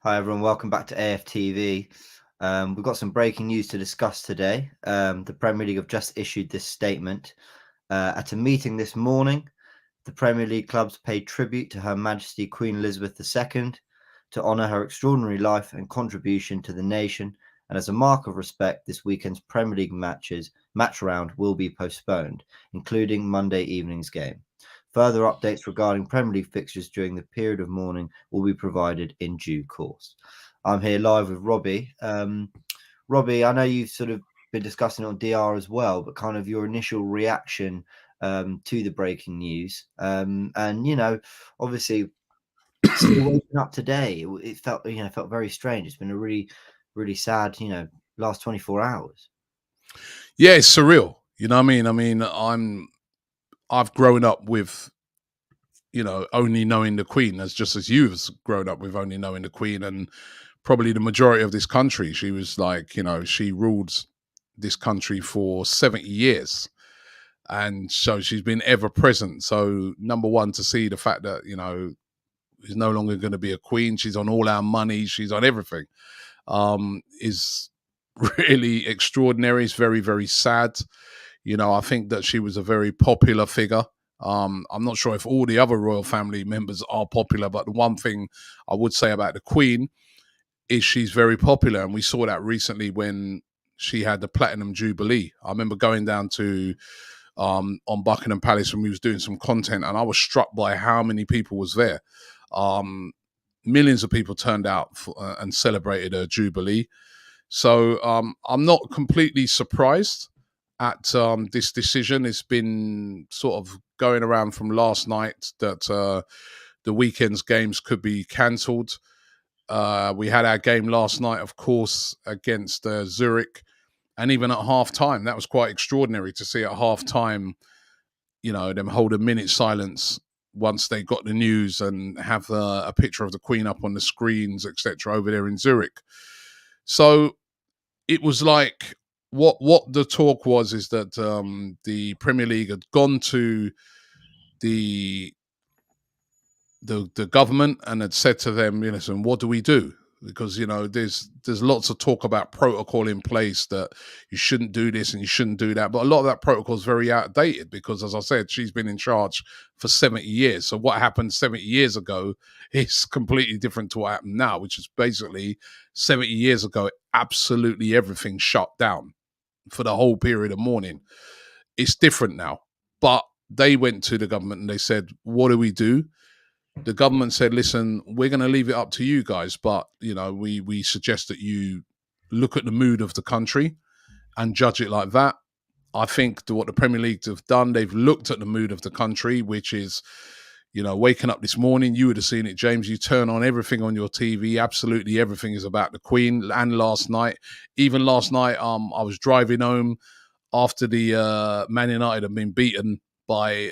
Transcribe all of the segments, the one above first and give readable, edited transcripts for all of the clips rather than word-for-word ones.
Hi everyone, welcome back to AFTV. We've got some breaking news to discuss today. The Premier League have just issued this statement. At a meeting this morning, the Premier League clubs paid tribute to Her Majesty Queen Elizabeth II to honour her extraordinary life and contribution to the nation, and as a mark of respect, this weekend's Premier League match round will be postponed, including Monday evening's game. Further updates regarding Premier League fixtures during the period of mourning will be provided in due course. I'm here live with Robbie. Robbie, I know you've sort of been discussing it on DR as well, but kind of your initial reaction to the breaking news. And obviously, still waking up today, it felt very strange. It's been a really, really sad, last 24 hours. Yeah, it's surreal. You know what I mean? I've grown up with, only knowing the Queen, as you've grown up with only knowing the Queen, and probably the majority of this country. She was like, she ruled this country for 70 years. And so she's been ever present. So number one, to see the fact that, is no longer going to be a queen. She's on all our money. She's on everything. Is really extraordinary. It's very, very sad. I think that she was a very popular figure. I'm not sure if all the other royal family members are popular, but the one thing I would say about the Queen is she's very popular. And we saw that recently when she had the Platinum Jubilee. I remember going down to on Buckingham Palace when we was doing some content, and I was struck by how many people was there. Millions of people turned out and celebrated her Jubilee. So I'm not completely surprised at this decision. It's been sort of going around from last night that the weekend's games could be cancelled. We had our game last night, of course, against Zurich. And even at half-time, that was quite extraordinary to see at half-time, them hold a minute silence once they got the news and have a picture of the Queen up on the screens, etc., over there in Zurich. So it was like what the talk was is that the Premier League had gone to the government and had said to them, listen, what do we do? Because there's lots of talk about protocol in place that you shouldn't do this and you shouldn't do that, but a lot of that protocol is very outdated because, as I said, she's been in charge for 70 years. So what happened 70 years ago is completely different to what happened now, which is basically 70 years ago, absolutely everything shut down for the whole period of mourning. It's different now, but they went to the government and they said, what do we do? The government said, listen, we're going to leave it up to you guys, but, we suggest that you look at the mood of the country and judge it like that. I think what the Premier League have done, they've looked at the mood of the country, which is, waking up this morning, you would have seen it, James, you turn on everything on your TV, absolutely everything is about the Queen. And last night, I was driving home after the Man United had been beaten by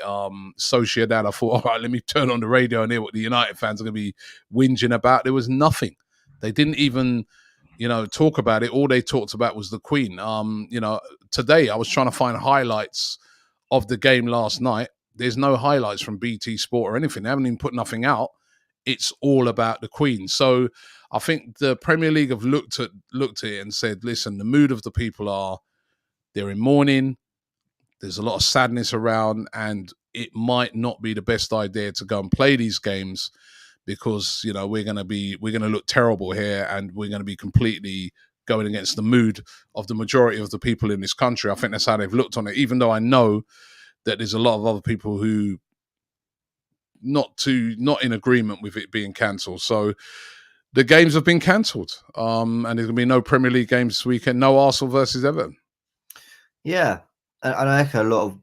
Sociedad. I thought, all right, let me turn on the radio and hear what the United fans are going to be whinging about. There was nothing. They didn't even, talk about it. All they talked about was the Queen. Today I was trying to find highlights of the game last night. There's no highlights from BT Sport or anything. They haven't even put nothing out. It's all about the Queen. So I think the Premier League have looked at it and said, listen, the mood of the people they're in mourning. There's a lot of sadness around, and it might not be the best idea to go and play these games because we're going to look terrible here, and we're going to be completely going against the mood of the majority of the people in this country. I think that's how they've looked on it. Even though I know that there's a lot of other people who not in agreement with it being cancelled. So the games have been cancelled, and there's going to be no Premier League games this weekend. No Arsenal versus Everton. Yeah. And I echo a lot of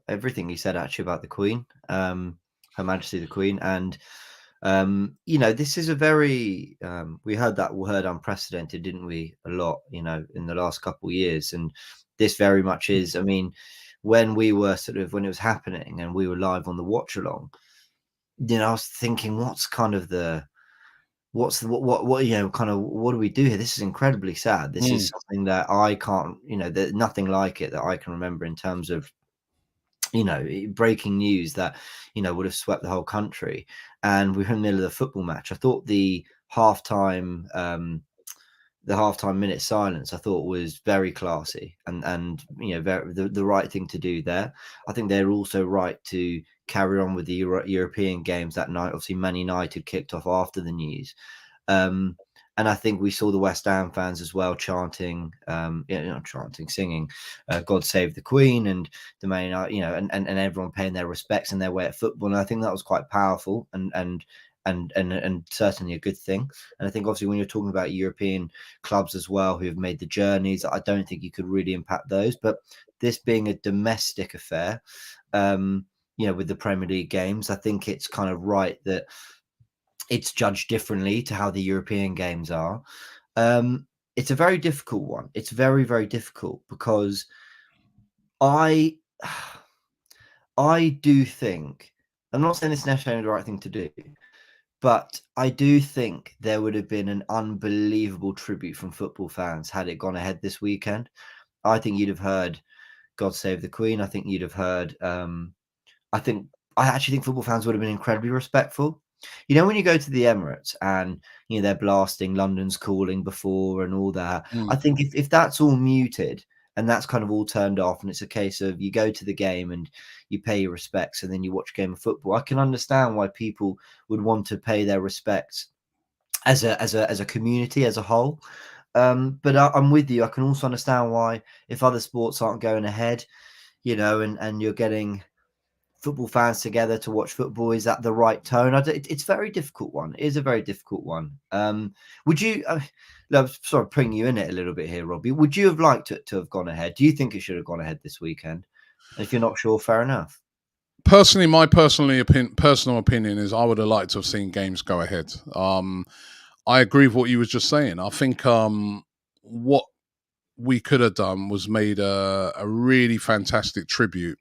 everything you said actually about the Queen, Her Majesty the Queen, and this is a very we heard that word unprecedented, didn't we? A lot, in the last couple of years, and this very much is. I mean, when we were when it was happening and we were live on the watch along, I was thinking, what do we do here? This is incredibly sad. This is something that I can't, there's nothing like it that I can remember in terms of, breaking news that, would have swept the whole country. And we were in the middle of the football match. I thought the halftime the halftime minute silence, I thought was very classy and the right thing to do there. I think they're also right to carry on with the European games that night. Obviously, Man United kicked off after the news. And I think we saw the West Ham fans as well chanting, singing "God Save the Queen" and the Man United, and everyone paying their respects and their way at football. And I think that was quite powerful and certainly a good thing. And I think obviously when you're talking about European clubs as well who have made the journeys, I don't think you could really impact those. But this being a domestic affair, with the Premier League games, I think it's kind of right that it's judged differently to how the European games are. It's a very difficult one. It's very, very difficult because I do think, I'm not saying it's necessarily the right thing to do, but I do think there would have been an unbelievable tribute from football fans had it gone ahead this weekend. I think you'd have heard "God Save the Queen." I think you'd have heard. I actually think football fans would have been incredibly respectful. When you go to the Emirates and they're blasting "London's Calling" before and all that. I think if that's all muted and that's kind of all turned off, and it's a case of you go to the game and you pay your respects and then you watch a game of football, I can understand why people would want to pay their respects as a community as a whole. But I'm with you. I can also understand why, if other sports aren't going ahead, and you're getting football fans together to watch football, is that the right tone? It's a very difficult one. It is a very difficult one. Would you? I'm sorry, putting you in it a little bit here, Robbie. Would you have liked it to have gone ahead? Do you think it should have gone ahead this weekend? And if you're not sure, fair enough. Personally, my personal opinion is I would have liked to have seen games go ahead. I agree with what you were just saying. I think what we could have done was made a really fantastic tribute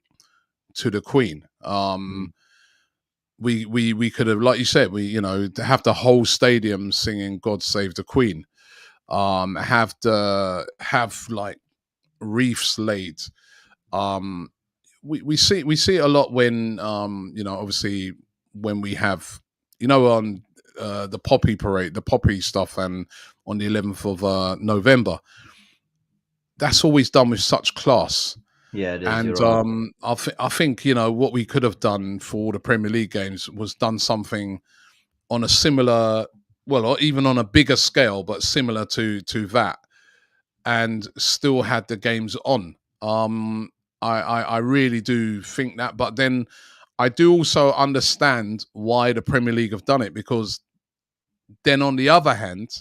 to the Queen. We could have, like you said, to have the whole stadium singing "God Save the Queen." Have like wreaths laid. We see it a lot when obviously when we have on the poppy parade, the poppy stuff, and on the 11th of November. That's always done with such class. Yeah, it is. And right. I think what we could have done for the Premier League games was done something on a similar, well, or even on a bigger scale, but similar to that, and still had the games on. I really do think that, but then I do also understand why the Premier League have done it, because then on the other hand,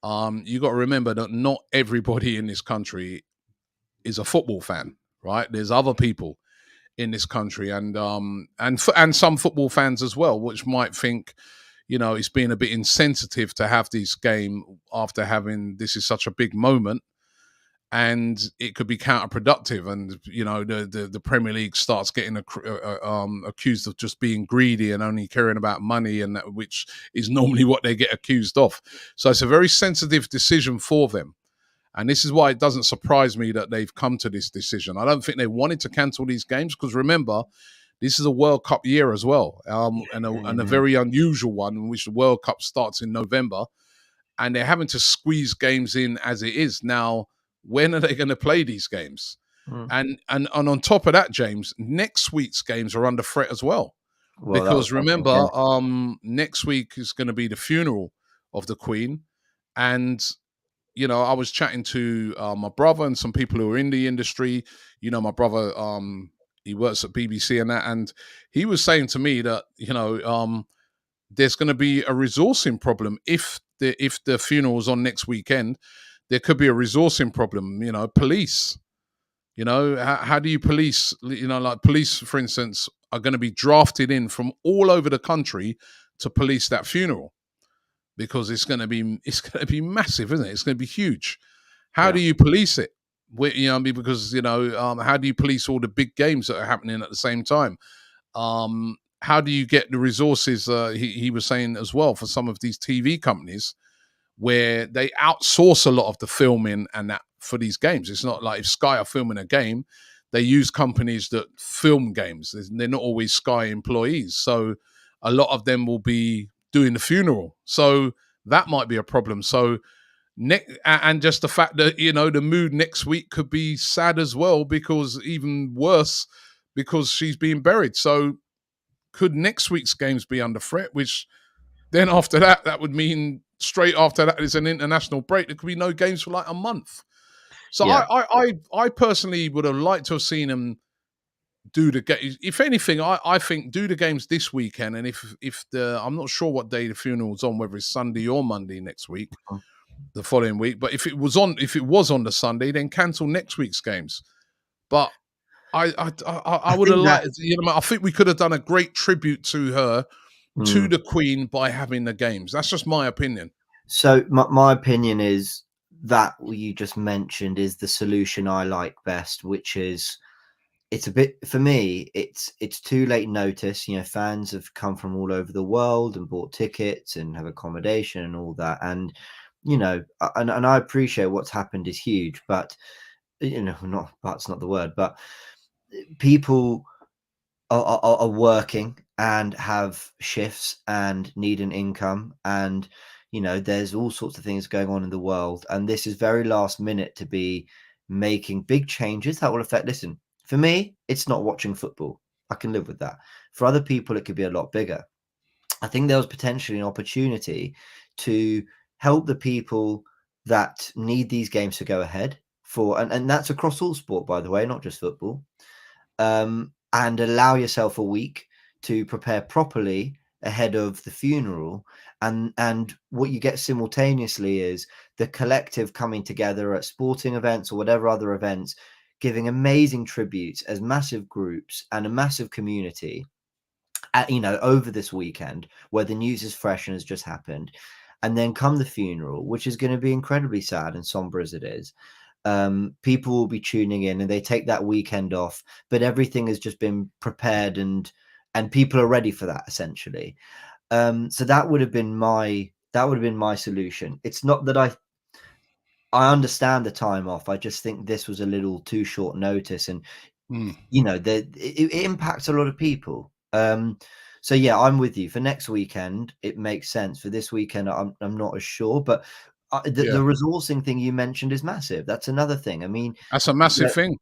you got to remember that not everybody in this country is a football fan, right? There's other people in this country, and some football fans as well, which might think, it's being a bit insensitive to have this game after having this is such a big moment, and it could be counterproductive. And the Premier League starts getting accused of just being greedy and only caring about money, and which is normally what they get accused of. So it's a very sensitive decision for them. And this is why it doesn't surprise me that they've come to this decision. I don't think they wanted to cancel these games, because remember, this is a World Cup year as well, and a very unusual one, in which the World Cup starts in November, and they're having to squeeze games in as it is. Now, when are they going to play these games? And on top of that, James, next week's games are under threat as well. Because remember, next week is going to be the funeral of the Queen, and I was chatting to my brother and some people who are in the industry. My brother, he works at BBC and that, and he was saying to me that there's going to be a resourcing problem if the funeral's on next weekend. There could be a resourcing problem. Police. How do you police? Like police, for instance, are going to be drafted in from all over the country to police that funeral, because it's going to be massive, isn't it? It's going to be huge. How do you police it? Because how do you police all the big games that are happening at the same time? How do you get the resources? He was saying as well, for some of these TV companies, where they outsource a lot of the filming and that for these games. It's not like if Sky are filming a game, they use companies that film games. They're not always Sky employees. So a lot of them will be doing the funeral. So that might be a problem. So and just the fact that the mood next week could be sad as well, because even worse, because she's being buried. So could next week's games be under threat? Which then after that would mean straight after that is an international break. There could be no games for like a month. So Yeah. I personally would have liked to have seen them do the games. If anything, I think do the games this weekend. And if I'm not sure what day the funeral's on, whether it's Sunday or Monday next week, the following week. But if it was on the Sunday, then cancel next week's games. But I would have liked. I think we could have done a great tribute to her, to the Queen, by having the games. That's just my opinion. So my opinion is that what you just mentioned is the solution I like best, which is, it's a bit, for me, it's too late notice. Fans have come from all over the world and bought tickets and have accommodation and all that. And, and I appreciate what's happened is huge, but, but's not the word, but people are working and have shifts and need an income, and there's all sorts of things going on in the world, and this is very last minute to be making big changes that will affect. Listen, for me, it's not watching football. I can live with that. For other people, it could be a lot bigger. I think there was potentially an opportunity to help the people that need these games to go ahead, and that's across all sport, by the way, not just football. And allow yourself a week to prepare properly ahead of the funeral. And what you get simultaneously is the collective coming together at sporting events or whatever other events, giving amazing tributes as massive groups and a massive community over this weekend, where the news is fresh and has just happened. And then come the funeral, which is going to be incredibly sad and somber as it is. People will be tuning in, and they take that weekend off, but everything has just been prepared, and people are ready for that, essentially. So that would have been my solution. It's not that I understand the time off. I just think this was a little too short notice, and it impacts a lot of people. So yeah, I'm with you. For next weekend, it makes sense. For this weekend, I'm not as sure, but the resourcing thing you mentioned is massive. That's another thing. I mean, that's a massive thing.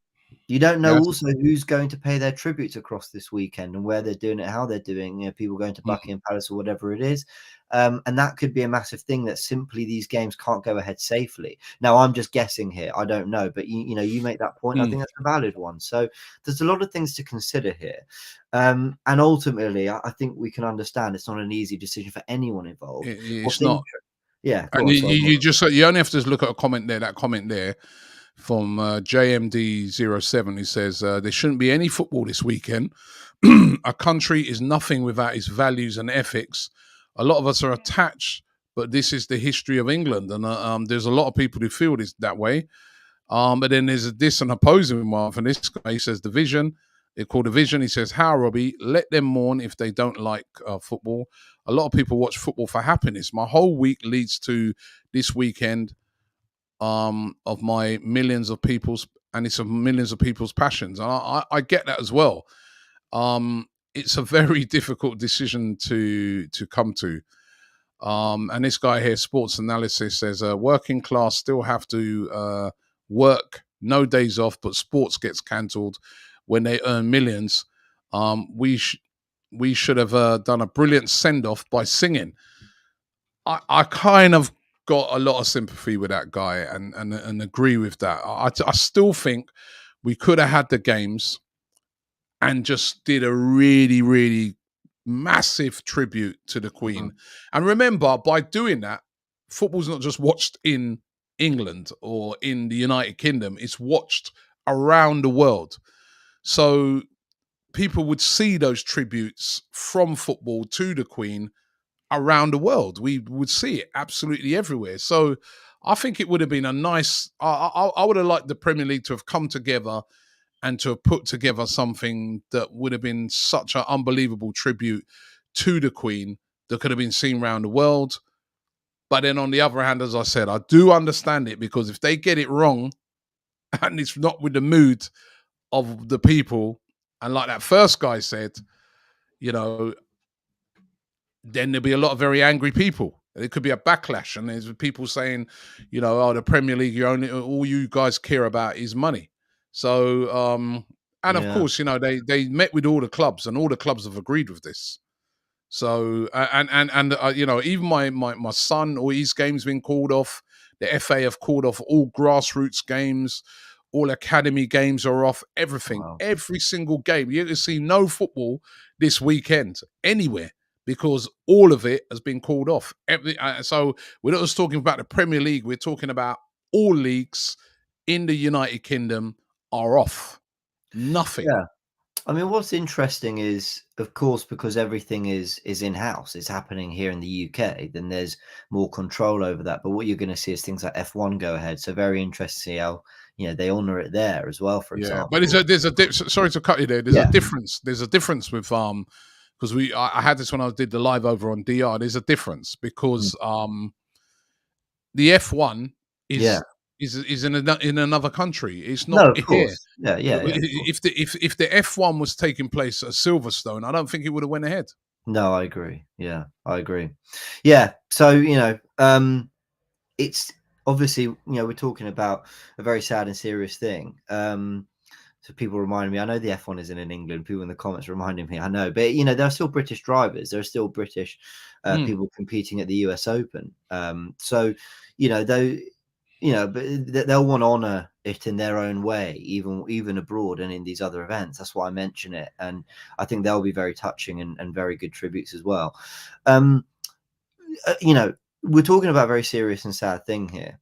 You don't know also who's going to pay their tributes across this weekend and where they're doing it, how they're doing. People going to Buckingham Palace or whatever it is. And that could be a massive thing, that simply these games can't go ahead safely. Now, I'm just guessing here. I don't know. But, you make that point. I think that's a valid one. So there's a lot of things to consider here. And ultimately, I think we can understand it's not an easy decision for anyone involved. It's not. Yeah. And you only have to look at a comment there, that comment there from JMD07, who says there shouldn't be any football this weekend. A country is nothing without its values and ethics. A lot of us are attached, but this is the history of England, and there's a lot of people who feel this that way. But then there's an opposing one from this guy. He says division. They're called division. He says, "How, Robbie? Let them mourn if they don't like football. A lot of people watch football for happiness. My whole week leads to this weekend of my millions of people's, and it's of millions of people's passions." And I get that as well. It's a very difficult decision to come to. And this guy here, Sports Analysis, says working class still have to work, no days off, but sports gets cancelled when they earn millions. We should have done a brilliant send off by singing. I kind of got a lot of sympathy with that guy and agree with that. I still think we could have had the games and just did a really, really massive tribute to the Queen. And remember, by doing that, football's not just watched in England or in the United Kingdom, it's watched around the world. So people would see those tributes from football to the Queen around the world. We would see it absolutely everywhere. So I think it would have been a nice, I would have liked the Premier League to have come together and to have put together something that would have been such an unbelievable tribute to the Queen that could have been seen around the world. But then on the other hand, as I said, I do understand it, because if they get it wrong and it's not with the mood of the people, and like that first guy said, then there'll be a lot of very angry people. It could be a backlash, and there's people saying, oh, the Premier League, all you guys care about is money. So, and of Yeah. course, they met with all the clubs, and all the clubs have agreed with this. So, even my son, all his games been called off. The FA have called off all grassroots games. All academy games are off. Everything, Wow. every single game. You can see no football this weekend anywhere because all of it has been called off. So we're not just talking about the Premier League. We're talking about all leagues in the United Kingdom are off. Nothing. Yeah. I mean, what's interesting is, of course, because everything is in-house, it's happening here in the UK, then there's more control over that. But what you're going to see is things like F1 go ahead. So very interesting to see how, they honour it there as well, for example. But there's a sorry to cut you there. There's a difference. There's a difference with because I had this when I did the live over on DR. There's a difference because the F1 is in another country. It's not of here. Course. Yeah. If the F1 was taking place at Silverstone, I don't think it would have went ahead. No, I agree. Yeah, I agree. Yeah. So, it's obviously, we're talking about a very sad and serious thing. So people remind me, I know the F1 isn't in England. People in the comments reminding me, I know, but there are still British drivers. There are still British people competing at the US Open. So, but they'll want to honour it in their own way, even abroad and in these other events. That's why I mention it, and I think they'll be very touching and very good tributes as well. We're talking about a very serious and sad thing here.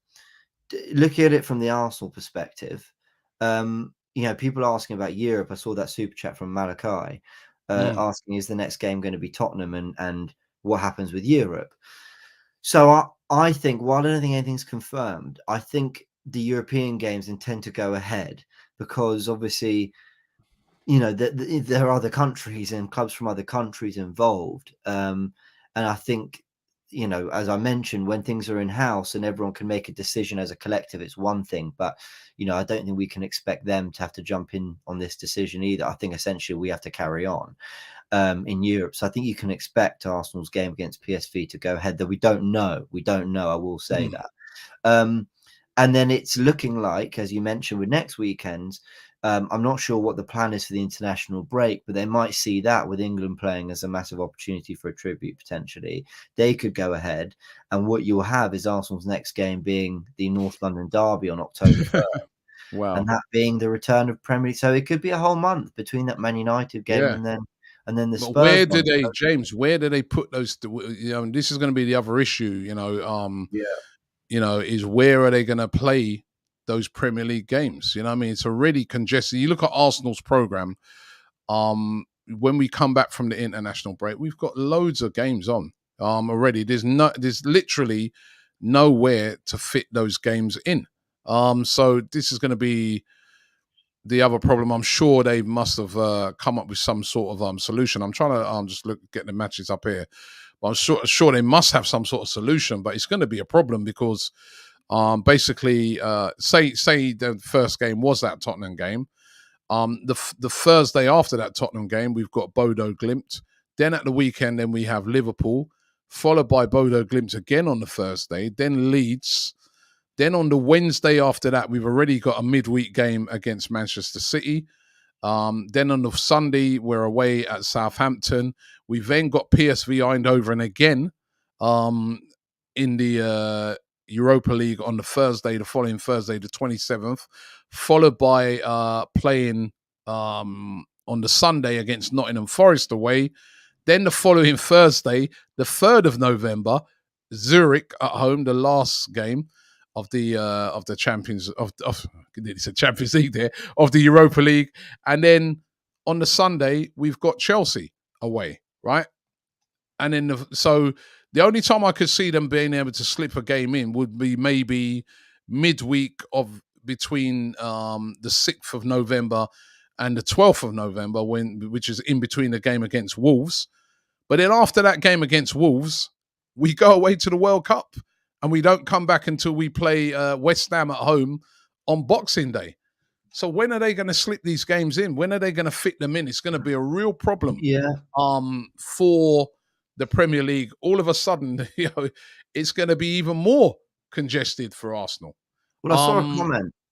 Looking at it from the Arsenal perspective, people asking about Europe. I saw that super chat from Malachi asking, is the next game going to be Tottenham and what happens with Europe? So I think, while I don't think anything's confirmed, I think the European games intend to go ahead because obviously, there are other countries and clubs from other countries involved. And I think, as I mentioned, when things are in-house and everyone can make a decision as a collective, it's one thing. But, I don't think we can expect them to have to jump in on this decision either. I think essentially we have to carry on in Europe. So I think you can expect Arsenal's game against PSV to go ahead, though we don't know. I will say that. And then it's looking like, as you mentioned, with next weekend, I'm not sure what the plan is for the international break, but they might see that with England playing as a massive opportunity for a tribute potentially. They could go ahead, and what you'll have is Arsenal's next game being the North London derby on October 3rd. Wow. And that being the return of Premier League. So it could be a whole month between that Man United game and then the Spurs. Where do they, James? Where do they put those? And this is going to be the other issue. Is where are they going to play those Premier League games? It's already congested. You look at Arsenal's program. When we come back from the international break, we've got loads of games on already. There's literally nowhere to fit those games in. So this is going to be the other problem. I'm sure they must have come up with some sort of solution. I'm trying to just get the matches up here. But I'm sure they must have some sort of solution, but it's going to be a problem because basically, say the first game was that Tottenham game. The Thursday after that Tottenham game, we've got Bodo Glimt. Then at the weekend, then we have Liverpool, followed by Bodo Glimt again on the Thursday, then Leeds. Then on the Wednesday after that, we've already got a midweek game against Manchester City. Then on the Sunday, we're away at Southampton. We've then got PSV Eindhoven again in the Europa League on the following Thursday, the 27th, followed by playing on the Sunday against Nottingham Forest away. Then the following Thursday, the 3rd of November, Zurich at home, the last game of the Champions Champions League there, of the Europa League. And then on the Sunday, we've got Chelsea away, right? And then so the only time I could see them being able to slip a game in would be maybe midweek of between the 6th of November and the 12th of November, which is in between the game against Wolves. But then after that game against Wolves, we go away to the World Cup. And we don't come back until we play West Ham at home on Boxing Day. So when are they going to slip these games in? When are they going to fit them in? It's going to be a real problem for the Premier League. All of a sudden, it's going to be even more congested for Arsenal. Well,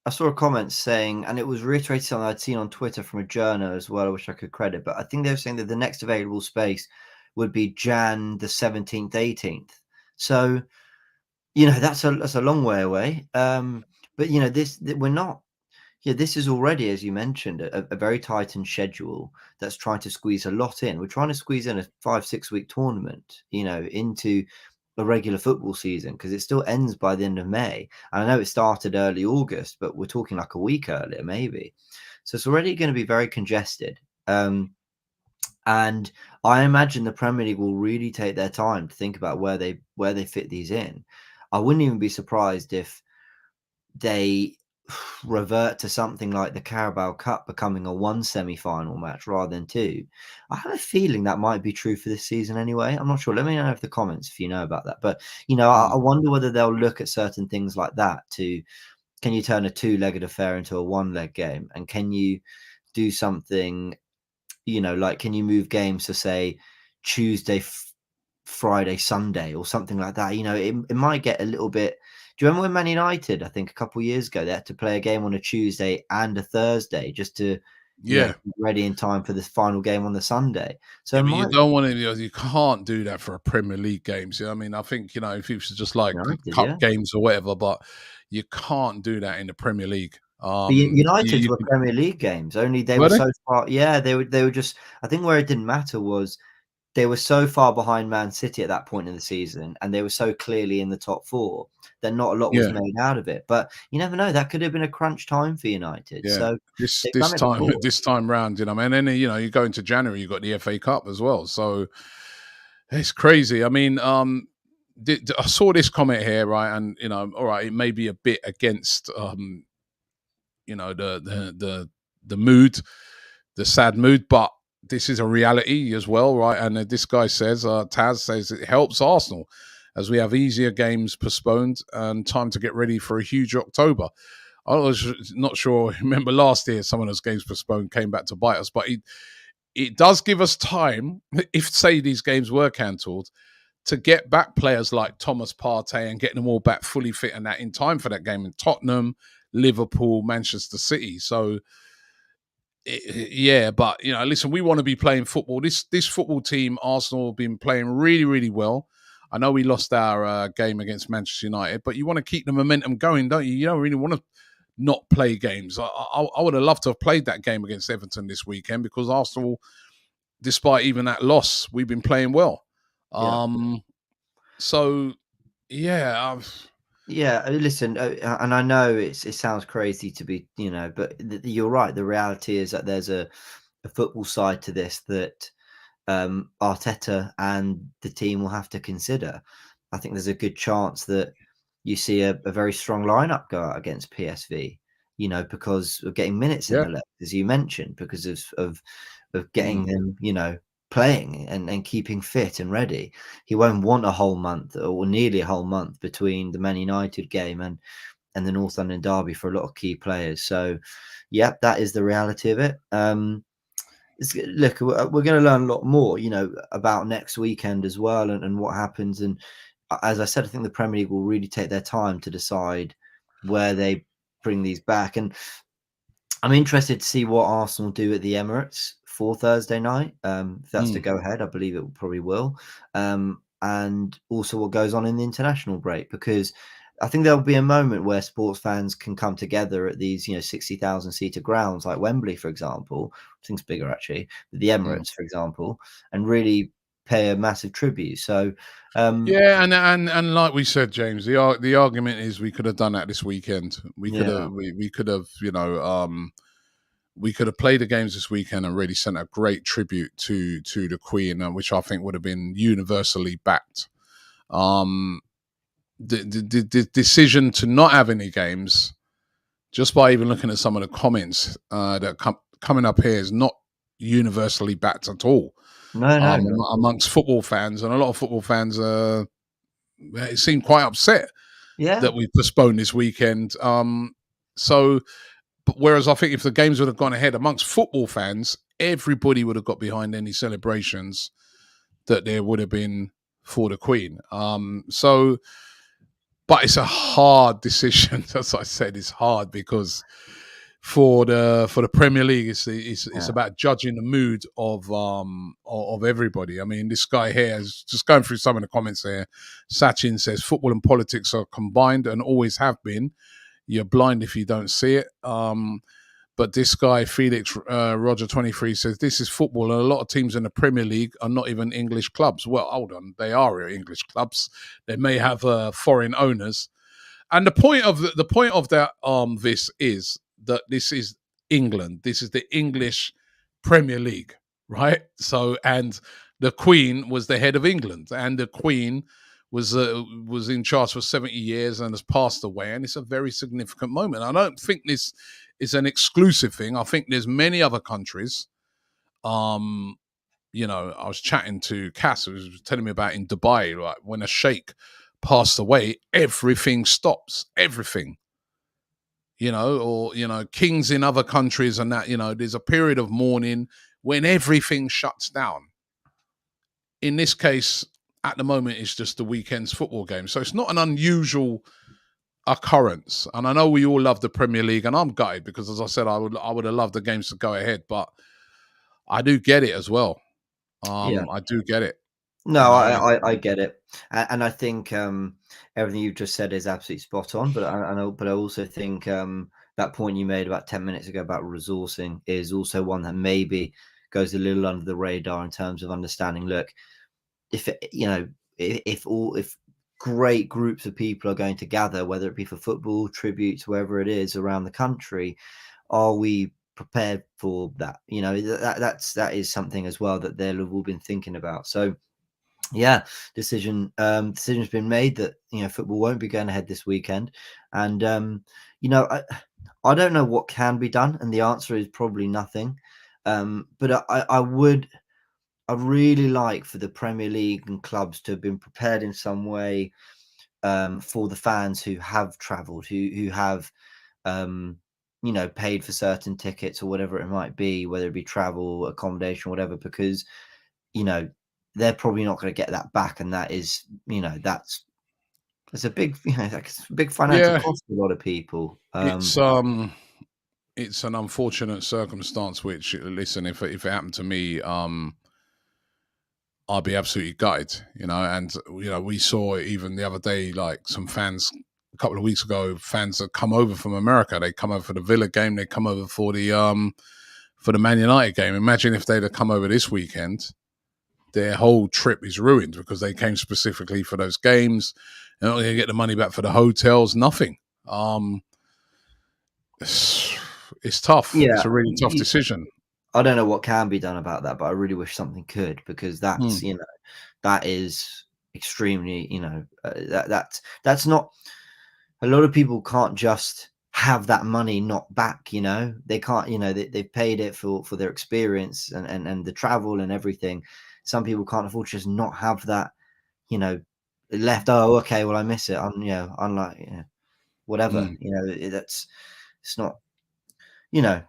I saw a comment saying, and it was reiterated something I'd seen on Twitter from a journo as well, which I could credit, but I think they were saying that the next available space would be Jan the 17th, 18th. So, that's a long way away. But we're not. Yeah, this is already, as you mentioned, a very tightened schedule that's trying to squeeze a lot in. We're trying to squeeze in a 5-6 week tournament, into a regular football season, because it still ends by the end of May. And I know it started early August, but we're talking like a week earlier, maybe. So it's already going to be very congested. And I imagine the Premier League will really take their time to think about where they fit these in. I wouldn't even be surprised if they revert to something like the Carabao Cup becoming a one semi-final match rather than two. I have a feeling that might be true for this season anyway. I'm not sure. Let me know in the comments if you know about that. But, I wonder whether they'll look at certain things like that can you turn a two-legged affair into a one-leg game? And can you do something, like can you move games to, say, Tuesday, Friday, Sunday or something like that? It might get a little bit. Do you remember when Man United, I think a couple of years ago, they had to play a game on a Tuesday and a Thursday just to be ready in time for this final game on the Sunday? So but you don't want to. You can't do that for a Premier League games. I mean, I think if it was just like cup games or whatever, but you can't do that in the Premier League. United's were Premier League games. Only they were so far. Yeah, they were just. I think where it didn't matter was they were so far behind Man City at that point in the season, and they were so clearly in the top four that not a lot was made out of it. But you never know; that could have been a crunch time for United. Yeah. So this time round, and then you go into January, you got the FA Cup as well. So it's crazy. I mean, I saw this comment here, right? And all right, it may be a bit against, the mood, the sad mood, but this is a reality as well, right? And this guy says, Taz says, it helps Arsenal as we have easier games postponed and time to get ready for a huge October. I was not sure. Remember last year, some of those games postponed came back to bite us, but it does give us time, if say these games were cancelled, to get back players like Thomas Partey and getting them all back fully fit and that in time for that game in Tottenham, Liverpool, Manchester City. So, but listen, we want to be playing football. This football team, Arsenal, have been playing really, really well. I know we lost our game against Manchester United, but you want to keep the momentum going, don't you? You don't really want to not play games. I would have loved to have played that game against Everton this weekend because Arsenal, despite even that loss, we've been playing well. So, yeah. Listen, and I know it sounds crazy to be, but you're right. The reality is that there's a football side to this that Arteta and the team will have to consider. I think there's a good chance that you see a very strong lineup go out against PSV, because of getting minutes in the legs, as you mentioned, because of getting them, playing and keeping fit and ready. He won't want a whole month or nearly a whole month between the Man United game and the North London derby for a lot of key players. So, that is the reality of it. Look, we're going to learn a lot more, about next weekend as well and what happens. And as I said, I think the Premier League will really take their time to decide where they bring these back. And I'm interested to see what Arsenal do at the Emirates for Thursday night. If that's to go ahead, I believe it probably will. And also what goes on in the international break, because I think there'll be a moment where sports fans can come together at these, 60,000 seater grounds like Wembley, for example. I think it's bigger actually, but the Emirates, for example, and really pay a massive tribute. So, and like we said, James, the argument is we could have done that this weekend. We could have, we could have, we could have played the games this weekend and really sent a great tribute to the Queen, which I think would have been universally backed. The decision to not have any games, just by even looking at some of the comments that coming up here, is not universally backed at all. No. Amongst football fans, and a lot of football fans seem quite upset that we postponed this weekend. But whereas I think if the games would have gone ahead amongst football fans, everybody would have got behind any celebrations that there would have been for the Queen. So, but it's a hard decision. As I said, it's hard because for the Premier League, it's about judging the mood of everybody. I mean, this guy here is just going through some of the comments here. Sachin says football and politics are combined and always have been. You're blind if you don't see it. But this guy, Felix Roger 23, says this is football, and a lot of teams in the Premier League are not even English clubs. Well, hold on, they are English clubs. They may have foreign owners, and the point of that this is that this is England. This is the English Premier League, right? So, and the Queen was the head of England, and the Queen was in charge for 70 years and has passed away, and it's a very significant moment. I don't think this is an exclusive thing. I think there's many other countries. You know, I was chatting to Cass, who was telling me about in Dubai, like when a sheikh passed away, everything stops, everything. You know, or, you know, kings in other countries and that, you know, there's a period of mourning when everything shuts down. In this case, at the moment, it's just the weekend's football game. So it's not an unusual occurrence. And I know we all love the Premier League, and I'm gutted because, as I said, I would have loved the games to go ahead, but I do get it as well. I do get it. No, You know, I get it, and I think everything you've just said is absolutely spot on. But I also think that point you made about 10 minutes ago about resourcing is also one that maybe goes a little under the radar in terms of understanding. Look, if great groups of people are going to gather, whether it be for football, tributes, wherever it is around the country, are we prepared for that? You know, that is something as well that they'll all been thinking about. So yeah, decision's been made that, you know, football won't be going ahead this weekend, and you know, I don't know what can be done, and the answer is probably nothing. But I really like for the Premier League and clubs to have been prepared in some way for the fans who have travelled, who have you know, paid for certain tickets or whatever it might be, whether it be travel, accommodation, whatever, because, you know, they're probably not going to get that back, and that is, you know, that's a big, you know, that's a big financial yeah, cost for a lot of people. it's an unfortunate circumstance. Which, listen, if it happened to me, I'd be absolutely gutted, you know. And, you know, we saw even the other day, like some fans a couple of weeks ago, fans that come over from America, they come over for the Villa game, they come over for the Man United game. Imagine if they'd have come over this weekend, their whole trip is ruined because they came specifically for those games. They're not going to get the money back for the hotels, nothing. It's tough. Yeah, It's a really tough decision. I don't know what can be done about that, but I really wish something could, because that's, you know, that is extremely, you know, that's not, a lot of people can't just have that money not back, you know. They can't, you know, they've paid it for their experience and the travel and everything. Some people can't afford to just not have that, you know, left. Oh, okay, well, I miss it. I'm, you know, unlike, you know, whatever, you know, it's not, you know,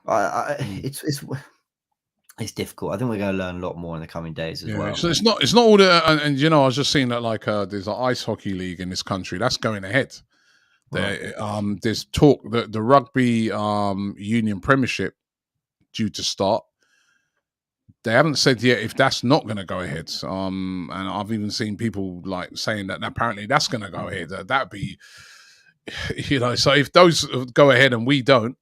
it's difficult. I think we're going to learn a lot more in the coming days as well. So it's not all the, and you know, I was just seeing that, like, there's an ice hockey league in this country that's going ahead. There, there's talk that the rugby union premiership due to start. They haven't said yet if that's not going to go ahead. And I've even seen people like saying that apparently that's going to go ahead. That'd be, you know, so if those go ahead and we don't,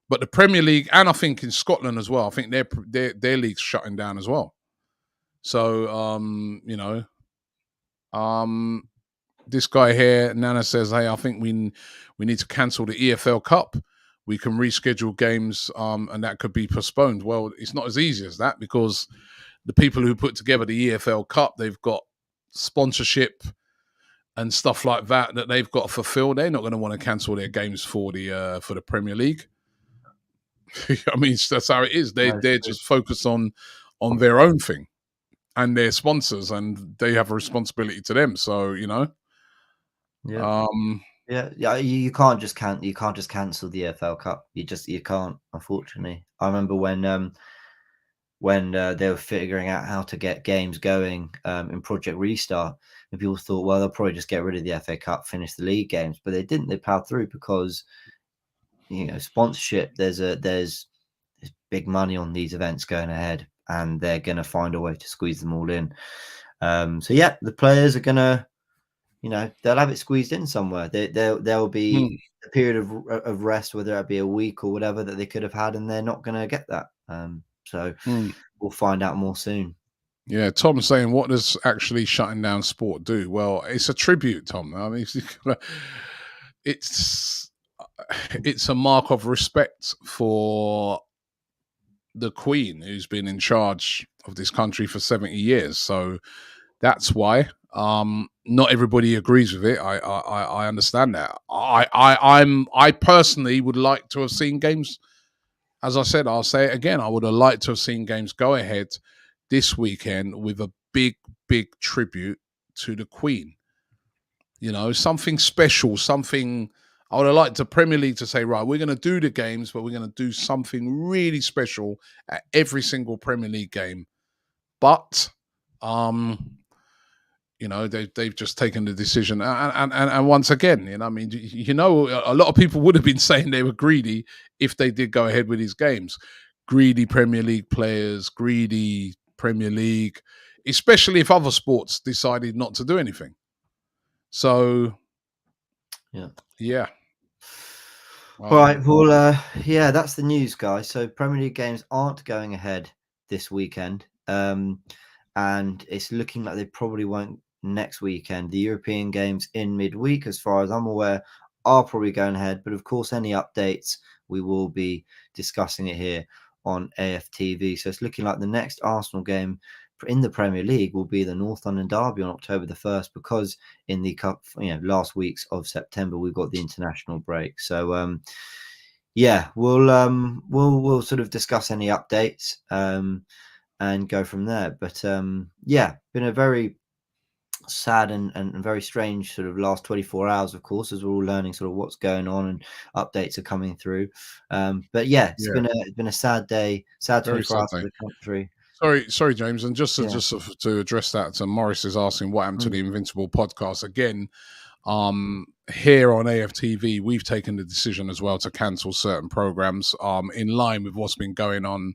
but the Premier League, and I think in Scotland as well, I think their league's shutting down as well. So you know, this guy here, Nana says, "Hey, I think we need to cancel the EFL Cup. We can reschedule games, and that could be postponed." Well, it's not as easy as that, because the people who put together the EFL Cup, they've got sponsorship and stuff like that they've got to fulfill. They're not going to want to cancel their games for the Premier League. I mean, that's how it is. They're just focused on their own thing and their sponsors, and they have a responsibility to them. So, you know, you can't just cancel the EFL Cup. You can't, unfortunately. I remember when when they were figuring out how to get games going in Project Restart. And people thought, well, they'll probably just get rid of the FA Cup, finish the league games, but they didn't. They plowed through because, sponsorship. There's big money on these events going ahead, and they're going to find a way to squeeze them all in. So yeah, the players are going to, they'll have it squeezed in somewhere. There'll be a period of rest, whether it be a week or whatever, that they could have had, and they're not going to get that. So we'll find out more soon. Yeah, Tom's saying, what does actually shutting down sport do? Well, it's a tribute, Tom. I mean, it's a mark of respect for the Queen, who's been in charge of this country for 70 years. So that's why. Not everybody agrees with it. I understand that. I personally would like to have seen games. As I said, I'll say it again. I would have liked to have seen games go ahead this weekend with a big tribute to the Queen. Something special, something. I would have liked the Premier League to say, right, we're going to do the games, but we're going to do something really special at every single Premier League game. But, they've just taken the decision. And once again, a lot of people would have been saying they were greedy if they did go ahead with these games. Greedy Premier League players, greedy Premier League, especially if other sports decided not to do anything. So, yeah. All right. Well, that's the news, guys. So Premier League games aren't going ahead this weekend, and it's looking like they probably won't next weekend. The European games in midweek, as far as I'm aware, are probably going ahead. But of course, any updates, we will be discussing it here on AFTV. So it's looking like the next Arsenal game in the Premier League will be the North London Derby on October the 1st, because in the last weeks of September we've got the international break. So we'll sort of discuss any updates and go from there. But been a very sad and very strange sort of last 24 hours, of course, as we're all learning sort of what's going on and updates are coming through. But it's been a sad day, sad 24 hours for the country. Sorry, James, and just to address that, so Morris is asking what happened to the Invincible podcast again. Here on AFTV, we've taken the decision as well to cancel certain programs in line with what's been going on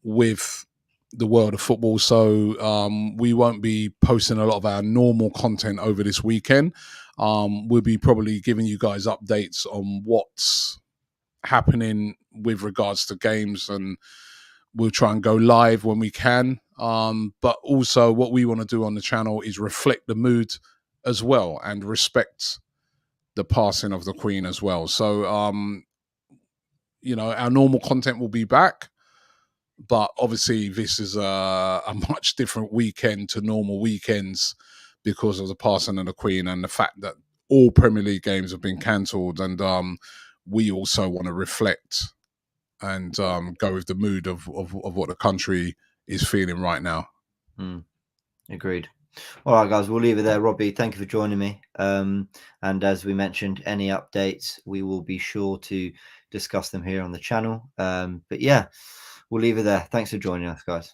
with the world of football. So we won't be posting a lot of our normal content over this weekend. We'll be probably giving you guys updates on what's happening with regards to games, and we'll try and go live when we can. But also what we want to do on the channel is reflect the mood as well and respect the passing of the Queen as well. So, our normal content will be back, but obviously this is a much different weekend to normal weekends because of the passing of the Queen and the fact that all Premier League games have been cancelled. And we also want to reflect and go with the mood of what the country is feeling right now. Agreed. All right, guys, we'll leave it there. Robbie, thank you for joining me. And as we mentioned, any updates, we will be sure to discuss them here on the channel. But we'll leave it there. Thanks for joining us, guys.